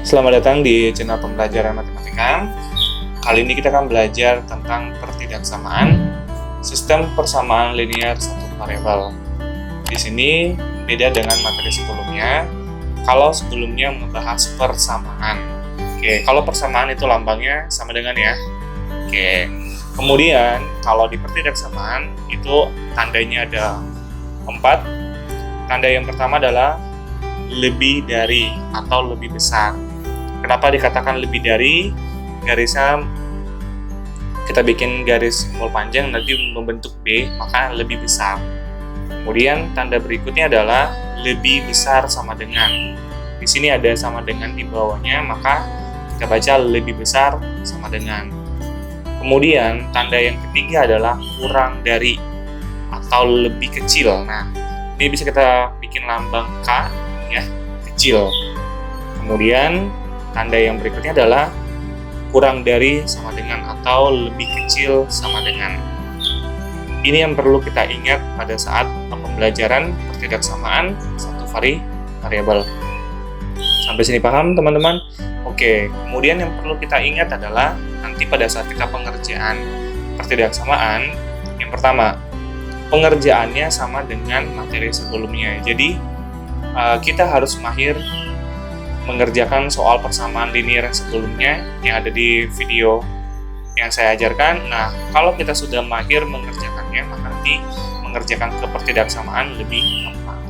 Selamat datang di channel pembelajaran matematika. Kali ini kita akan belajar tentang pertidaksamaan sistem persamaan linear satu variabel. Di sini beda dengan materi sebelumnya. Kalau sebelumnya membahas persamaan. Oke, kalau persamaan itu lambangnya sama dengan ya. Oke. Kemudian kalau di pertidaksamaan itu tandanya ada 4. Tanda yang pertama adalah lebih dari atau lebih besar. Kenapa dikatakan lebih dari? Garisnya kita bikin garis simbol panjang nanti membentuk B, maka lebih besar. Kemudian tanda berikutnya adalah lebih besar sama dengan. Di sini ada sama dengan di bawahnya, maka kita baca lebih besar sama dengan. Kemudian tanda yang ketiga adalah kurang dari atau lebih kecil. Nah, ini bisa kita bikin lambang K ya, kecil. Kemudian tanda yang berikutnya adalah kurang dari sama dengan atau lebih kecil sama dengan. Ini yang perlu kita ingat pada saat pembelajaran pertidaksamaan satu variabel. Sampai sini paham teman-teman? Oke, kemudian yang perlu kita ingat adalah nanti pada saat kita pengerjaan pertidaksamaan, yang pertama, pengerjaannya sama dengan materi sebelumnya. Jadi, kita harus mahir mengerjakan soal persamaan linear yang sebelumnya yang ada di video yang saya ajarkan. Nah, kalau kita sudah mahir mengerjakannya, maka nanti mengerjakan ke pertidaksamaan lebih gampang.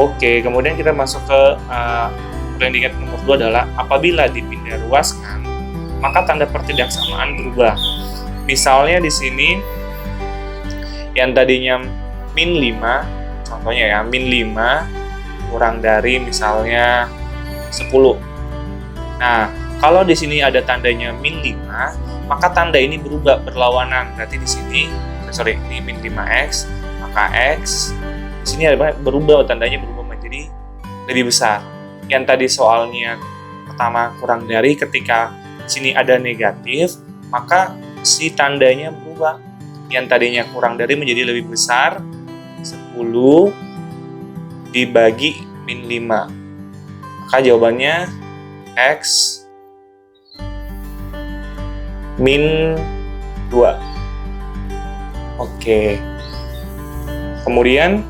Oke, kemudian kita masuk ke yang diingat nomor 2 adalah apabila dipindah ruaskan, maka tanda pertidaksamaan berubah. Misalnya di sini yang tadinya min 5, contohnya ya, min 5 kurang dari misalnya 10. Nah, kalau di sini ada tandanya min 5, maka tanda ini berubah berlawanan. Berarti di sini, ini min 5x, maka x di sini ada berubah, tandanya berubah menjadi lebih besar. Yang tadi soalnya pertama kurang dari, ketika di sini ada negatif, maka si tandanya berubah. Yang tadinya kurang dari menjadi lebih besar, 10 dibagi min 5. Maka jawabannya X min 2. Oke. Kemudian,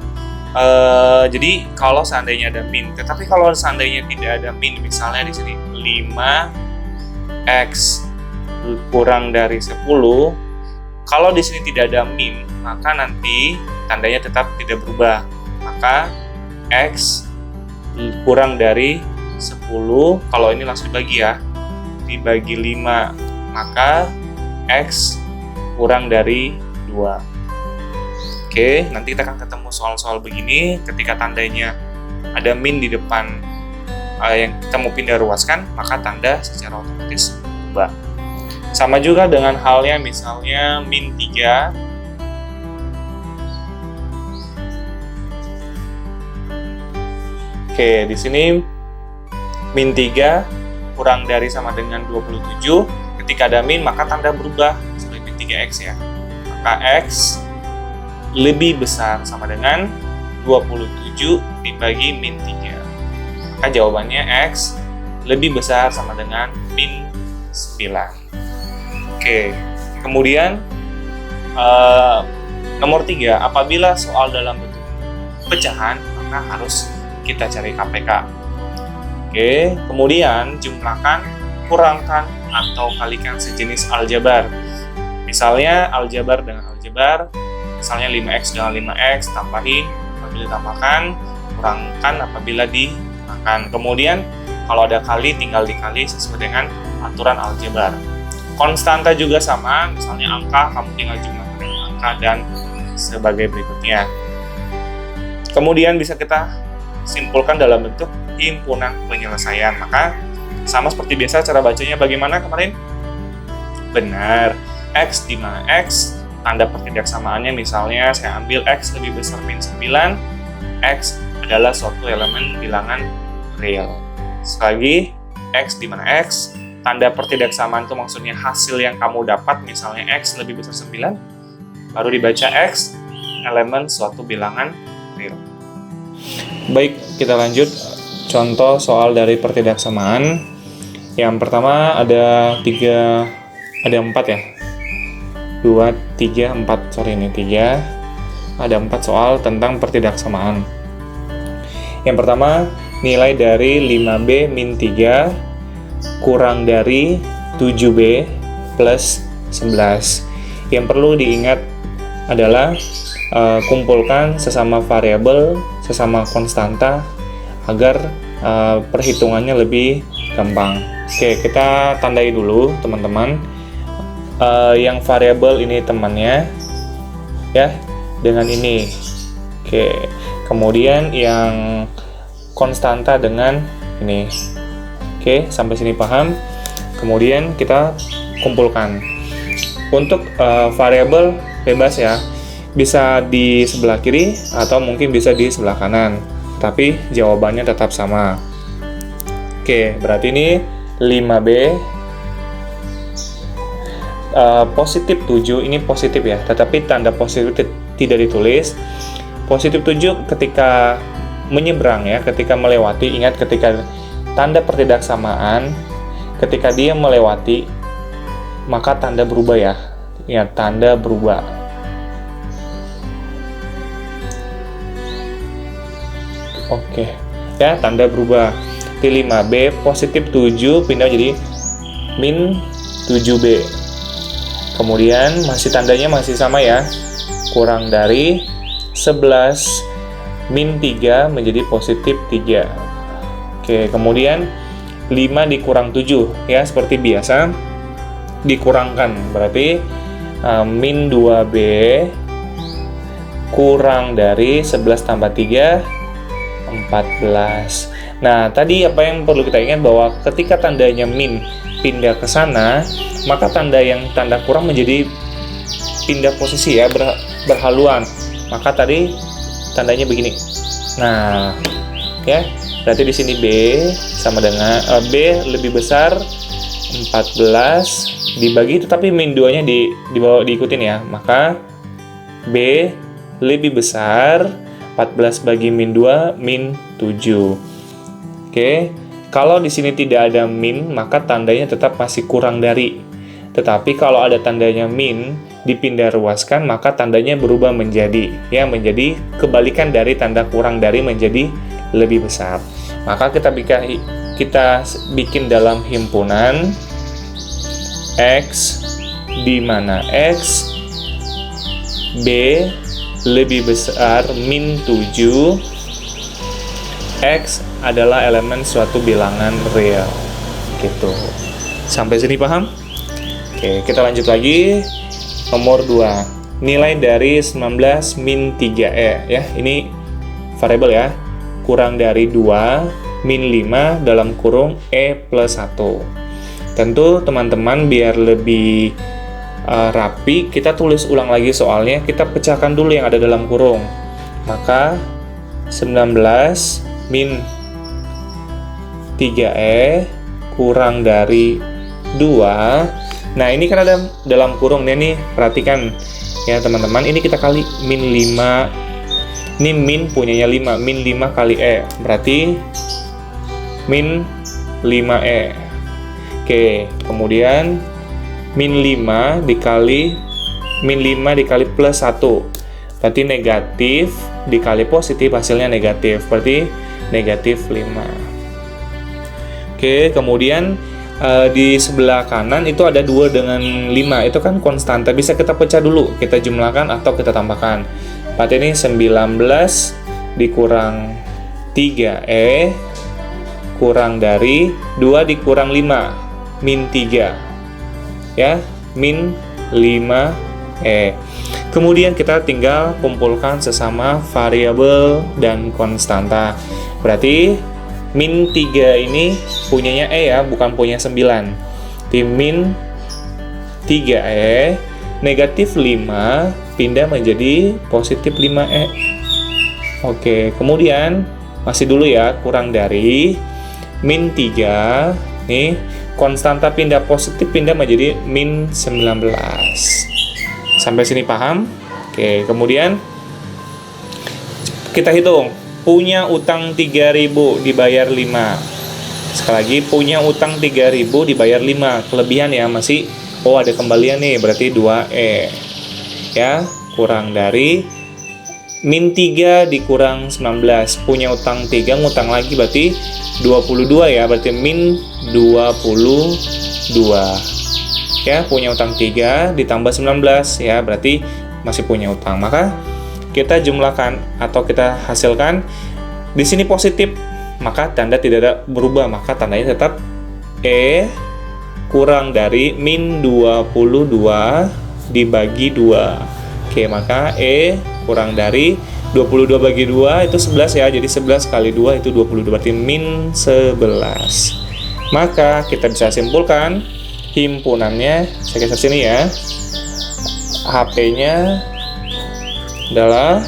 jadi kalau seandainya ada min, tetapi kalau seandainya tidak ada min, misalnya di sini 5X kurang dari 10, kalau di sini tidak ada min, maka nanti tandanya tetap tidak berubah. Maka X kurang dari 10, kalau ini langsung dibagi ya, dibagi 5, maka X kurang dari 2. Oke, nanti kita akan ketemu soal-soal begini, ketika tandanya ada min di depan yang kita mau pindah ruaskan, maka tanda secara otomatis berubah. Sama juga dengan halnya misalnya min 3, oke, di sini min 3 kurang dari sama dengan 27. Ketika ada min, maka tanda berubah sebagai min 3x ya. Maka x lebih besar sama dengan 27 dibagi min 3. Maka jawabannya x lebih besar sama dengan min 9. Oke, kemudian nomor 3, apabila soal dalam bentuk pecahan, maka harus kita cari KPK. Oke, kemudian jumlahkan, kurangkan, atau kalikan sejenis aljabar. Misalnya aljabar dengan aljabar, misalnya 5x dengan 5x, tambahin apabila ditambahkan, kurangkan apabila dikurangkan. Kemudian kalau ada kali, tinggal dikali sesuai dengan aturan aljabar. Konstanta juga sama, misalnya angka, kamu tinggal jumlahkan dengan angka, dan sebagai berikutnya. Kemudian bisa kita simpulkan dalam bentuk himpunan penyelesaian. Maka sama seperti biasa, cara bacanya bagaimana kemarin? Benar, X di mana X, tanda pertidaksamaannya misalnya saya ambil X lebih besar min 9, X adalah suatu elemen bilangan real. Sekali lagi, X di mana X, tanda pertidaksamaan itu maksudnya hasil yang kamu dapat, misalnya X lebih besar 9, baru dibaca X elemen suatu bilangan real. Baik, kita lanjut. contoh soal dari pertidaksamaan. Yang pertama ada 4 ya. 2, 3, 4. Sorry, ini 3. Ada 4 soal tentang pertidaksamaan. Yang pertama, nilai dari 5B min 3 kurang dari 7B plus 11. Yang perlu diingat adalah kumpulkan sesama variabel, sesama konstanta agar perhitungannya lebih gampang. Oke, kita tandai dulu teman-teman. Yang variabel ini temannya ya dengan ini. Oke, kemudian yang konstanta dengan ini. Oke, sampai sini paham? Kemudian kita kumpulkan. Untuk variabel bebas ya, bisa di sebelah kiri atau mungkin bisa di sebelah kanan, tapi jawabannya tetap sama. Oke, berarti ini 5B positif 7, ini positif ya, tetapi tanda positif tidak ditulis. Positif 7 ketika menyeberang ya, ketika melewati, ingat ketika tanda pertidaksamaan, ketika dia melewati, maka tanda berubah ya. Ingat, tanda berubah. Oke, ya, tanda berubah. Di 5B positif 7 pindah jadi min 7B. Kemudian masih tandanya masih sama ya. Kurang dari 11 min 3 menjadi positif 3. Oke, kemudian 5 dikurang 7 ya, seperti biasa dikurangkan, berarti min 2B kurang dari 11 tambah 3 14. Nah, tadi apa yang perlu kita ingat bahwa ketika tandanya min pindah ke sana, maka tanda yang tanda kurang menjadi pindah posisi ya, berhaluan. Maka tadi tandanya begini. Nah, ya, berarti di sini B sama dengan B lebih besar 14 dibagi, tetapi min 2-nya diikutin ya. Maka B lebih besar 14 bagi min 2 min 7. Oke, kalau di sini tidak ada min, maka tandanya tetap masih kurang dari. Tetapi kalau ada tandanya min dipindah ruaskan, maka tandanya berubah menjadi kebalikan dari tanda kurang dari menjadi lebih besar. Maka kita bikin dalam himpunan X, di mana X B lebih besar min 7. X adalah elemen suatu bilangan real. Gitu. Sampai sini paham? Oke, kita lanjut lagi. Nomor 2. Nilai dari 19 min 3E ya. Ini variabel ya. Kurang dari 2 min 5 dalam kurung E plus 1. Tentu teman-teman biar lebih rapi, kita tulis ulang lagi soalnya, kita pecahkan dulu yang ada dalam kurung. Maka 19 min 3E kurang dari 2. Nah, ini kan ada dalam kurung nih, perhatikan ya teman-teman, ini kita kali min 5. Ini min punyanya 5, min 5 kali E, berarti min 5E. Oke, kemudian min 5 dikali plus 1, berarti negatif dikali positif, hasilnya negatif, berarti negatif 5. Oke, kemudian di sebelah kanan itu ada 2 dengan 5, itu kan konstanta, bisa kita pecah dulu, kita jumlahkan atau kita tambahkan. Berarti ini 19 dikurang 3E kurang dari 2 dikurang 5 min 3 ya, min 5E. Kemudian kita tinggal kumpulkan sesama variabel dan konstanta. Berarti min 3 ini punyanya E ya, bukan punya 9. Di min 3E negatif 5 pindah menjadi positif 5E. Oke, kemudian masih dulu ya, kurang dari min 3 nih, konstanta pindah positif pindah menjadi min 19. Sampai sini paham? Oke, kemudian kita hitung punya utang 3.000 dibayar 5. Sekali lagi, punya utang 3.000 dibayar 5. Kelebihan ya, masih ada kembalian nih, berarti 2E. Ya, kurang dari min 3 dikurang 19. Punya utang 3, ngutang lagi berarti 22 ya, berarti min 22. Ya, punya utang 3 ditambah 19 ya, berarti masih punya utang. Maka kita jumlahkan atau kita hasilkan di sini positif, maka tanda tidak ada berubah, maka tandanya tetap E kurang dari min 22 dibagi 2. Oke, maka E kurang dari 22 bagi 2 itu 11 ya, jadi 11 kali 2 itu 22, berarti min 11. Maka kita bisa simpulkan himpunannya, saya geser sini ya, HP-nya adalah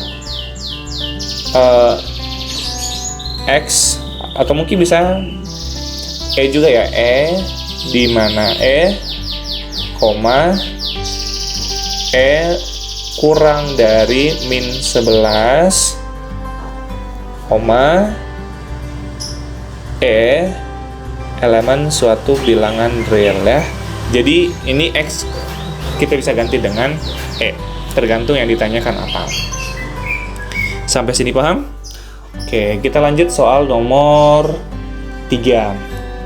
X, atau mungkin bisa E juga ya, E di mana E, E kurang dari min 11, E elemen suatu bilangan real ya. Jadi ini X kita bisa ganti dengan E, tergantung yang ditanyakan apa. Sampai sini paham? Oke, kita lanjut soal nomor 3.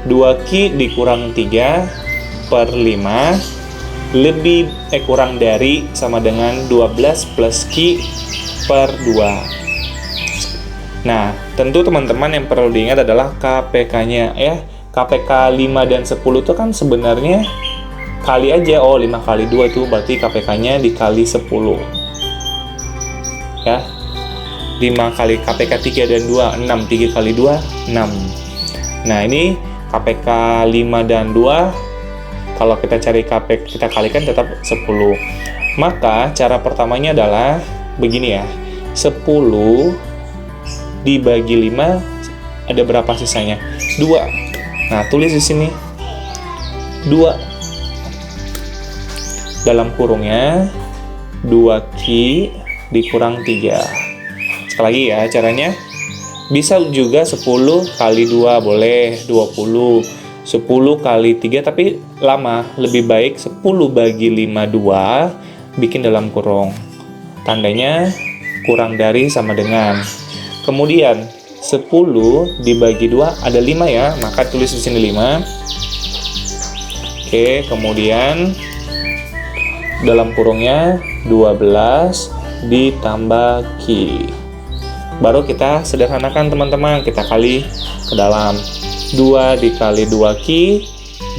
2Q dikurang 3 per 5 lebih kurang dari sama dengan 12 plus Q per 2. Nah, tentu teman-teman yang perlu diingat adalah KPK-nya ya. KPK 5 dan 10 itu kan sebenarnya kali aja. 5 kali 2 itu berarti KPK-nya dikali 10. Ya. 5 kali KPK 3 dan 2, 6. 3 kali 2, 6. Nah, ini KPK 5 dan 2, kalau kita cari KPK, kita kalikan tetap 10. Maka, cara pertamanya adalah begini ya. 10 dibagi 5, ada berapa sisanya? 2. Nah, tulis di sini 2. Dalam kurungnya 2Q dikurang 3. Sekali lagi ya caranya. Bisa juga 10 kali 2 boleh, 20. 10 kali 3 tapi lama. Lebih baik 10 bagi 5 2 bikin dalam kurung. Tandanya kurang dari sama dengan. Kemudian 10 dibagi 2 ada 5 ya, maka tulis di sini 5. Oke, kemudian dalam kurungnya 12 ditambah Q. Baru kita sederhanakan teman-teman, kita kali ke dalam. 2 dikali 2Q,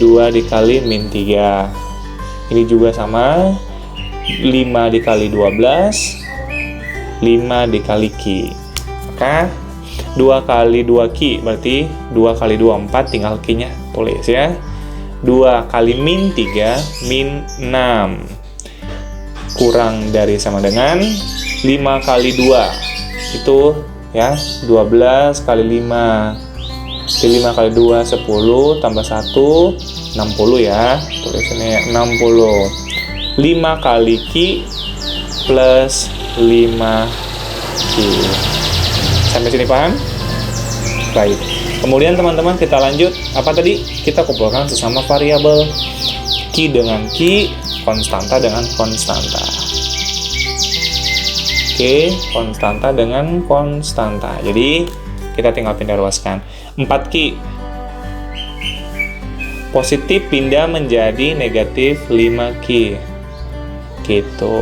2 dikali min 3. Ini juga sama, 5 dikali 12, 5 dikali Q. Maka 2 kali 2Q berarti 2 kali 2, 4, tinggal Q-nya tulis ya. 2 kali min 3, min 6. Kurang dari sama dengan 5 kali 2. Itu ya, 12 kali 5. 5 kali 2, 10, tambah 1, 60 ya. Tulis ini 60. 5 kali Q plus 5Q. Sampai sini paham? Baik. Kemudian teman-teman kita lanjut. Apa tadi? Kita kumpulkan sesama variabel. Q dengan Q, konstanta dengan konstanta. Oke, konstanta dengan konstanta. Jadi kita tinggal pindah ruaskan. 4Q positif pindah menjadi negatif 5Q. Gitu.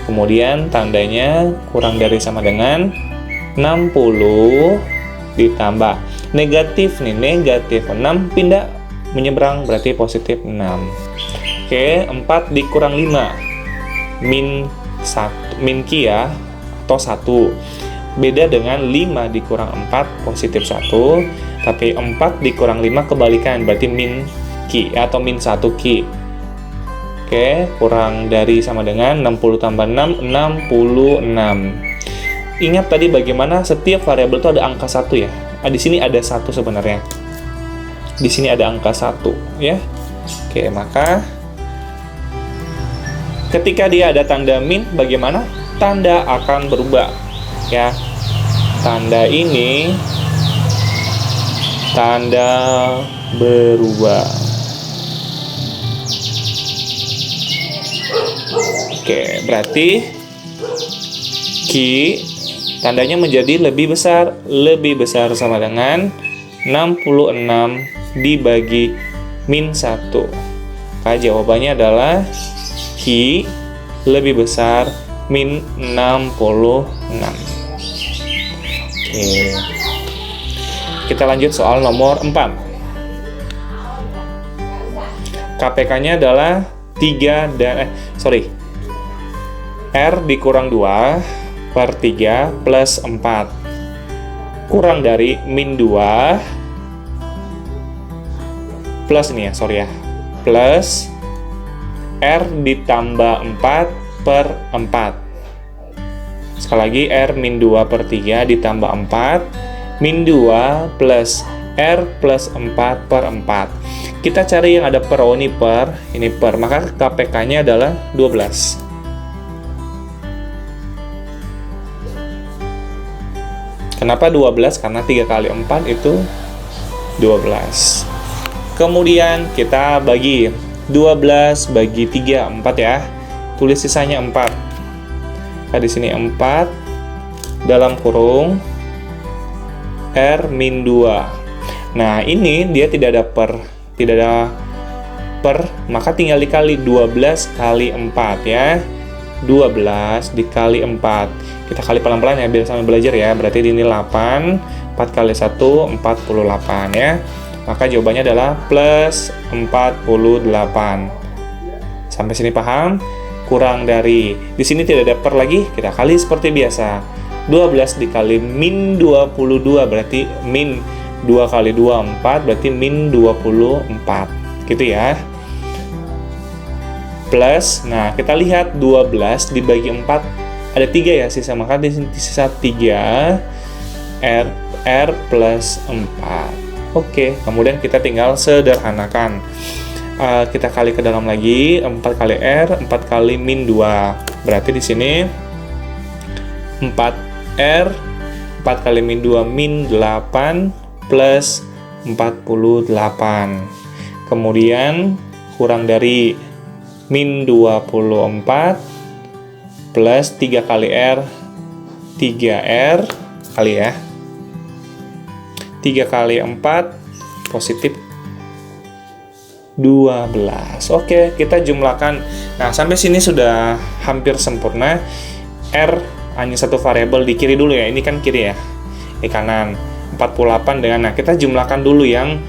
Kemudian tandanya kurang dari sama dengan 60 ditambah negatif nih, negatif 6 pindah menyeberang berarti positif 6. Oke, 4 dikurang 5 min 1, min Q ya, atau 1. Beda dengan 5 dikurang 4 positif 1, tapi 4 dikurang 5 kebalikan berarti min Q atau min 1Q. Oke, kurang dari sama dengan 60 tambah 6, 66. Ingat tadi bagaimana setiap variabel itu ada angka 1 ya. Di sini ada 1 sebenarnya. Di sini ada angka 1 ya. Oke, maka ketika dia ada tanda min, bagaimana? Tanda akan berubah ya. tanda ini tanda berubah. Oke, berarti Q tandanya menjadi lebih besar sama dengan 66 dibagi min 1. Maka jawabannya adalah Q lebih besar min 66. Oke. Kita lanjut soal nomor 4. KPK-nya adalah 3 dan R dikurang 2 per 3 plus 4 kurang dari min 2 plus ini ya, plus R ditambah 4 per 4. Sekali lagi, R min 2 per 3 ditambah 4 min 2 plus R plus 4 per 4. Kita cari yang ada per, ini per, maka KPK-nya adalah 12. Kenapa 12? Karena 3 kali 4 itu 12. Kemudian kita bagi 12 bagi 3, 4 ya. Tulis sisanya 4. Nah, di sini 4 dalam kurung R min 2. Nah, ini dia tidak ada per, maka tinggal dikali 12 kali 4 ya. 12 dikali 4. Kita kali pelan-pelan ya, biar sambil belajar ya. Berarti ini 8, 4 kali 1, 48 ya. Maka jawabannya adalah plus 48. Sampai sini paham? Kurang dari, di sini tidak ada per lagi, kita kali seperti biasa. 12 dikali min 22, berarti min 2 kali 2, 4, berarti min 24. Gitu ya. Plus, nah kita lihat 12 dibagi 4, ada 3 ya sisa, maka di sini sisa 3 R plus 4. Oke, kemudian kita tinggal sederhanakan. Kita kali ke dalam lagi, 4 kali R, 4 kali min 2. Berarti di sini 4R, 4 kali min 2, min 8 plus 48. Kemudian kurang dari min 24 plus 3 kali R, 3R kali ya. 3 kali 4 positif 12. Oke, kita jumlahkan. Nah, sampai sini sudah hampir sempurna. R hanya satu variabel di kiri dulu ya. Ini kan kiri ya. Di kanan 48 dengan, nah kita jumlahkan dulu yang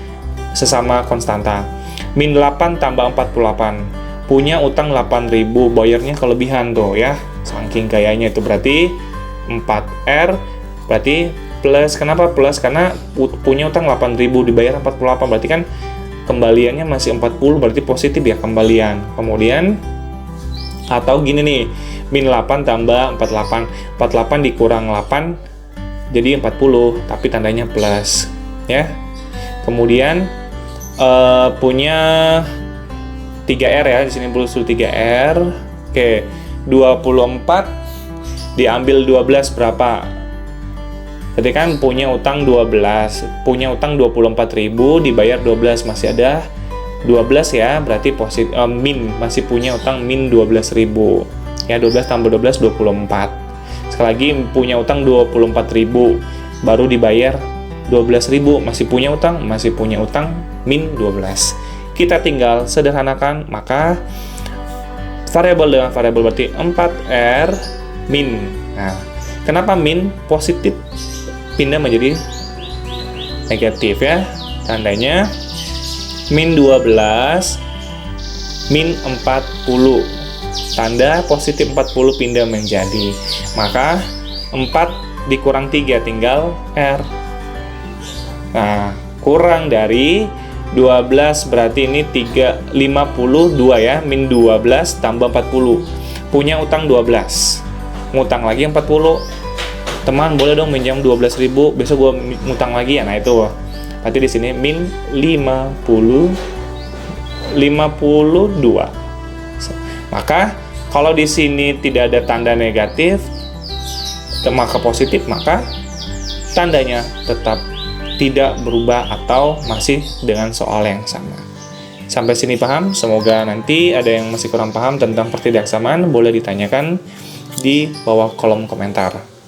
sesama konstanta. Min 8 tambah 48. Punya utang 8.000, bayarnya kelebihan tuh ya. Saking kayanya itu, berarti 4R berarti plus. Kenapa plus? Karena punya utang 8.000 dibayar 48, berarti kan kembaliannya masih 40, berarti positif ya kembalian. Kemudian atau gini nih, min 8 tambah 48. 48 dikurang 8 jadi 40, tapi tandanya plus ya. Kemudian punya 3R ya, di sini plus 3R. Oke, 24 diambil 12 berapa? Berarti kan punya utang 12, punya utang 24.000 dibayar 12, masih ada 12 ya, berarti min, masih punya utang min 12.000 ya. 12 tambah 12 24. Sekali lagi, punya utang 24.000 baru dibayar 12.000, masih punya utang min 12. Kita tinggal sederhanakan, maka variabel dengan variabel berarti 4R min. Nah, kenapa min? Positif pindah menjadi negatif ya. Tandanya min 12 min 40. Tanda positif 40 pindah menjadi. Maka 4 dikurang 3 tinggal R. Nah, kurang dari 12 berarti ini 52 ya, min 12 tambah 40. Punya utang 12. Ngutang lagi 40. Teman, boleh dong minjam 12.000, besok gue ngutang lagi ya. Nah, itu. Berarti di sini min 52. Maka kalau di sini tidak ada tanda negatif, maka positif, maka tandanya tetap tidak berubah atau masih dengan soal yang sama. Sampai sini paham? Semoga nanti ada yang masih kurang paham tentang pertidaksamaan boleh ditanyakan di bawah kolom komentar.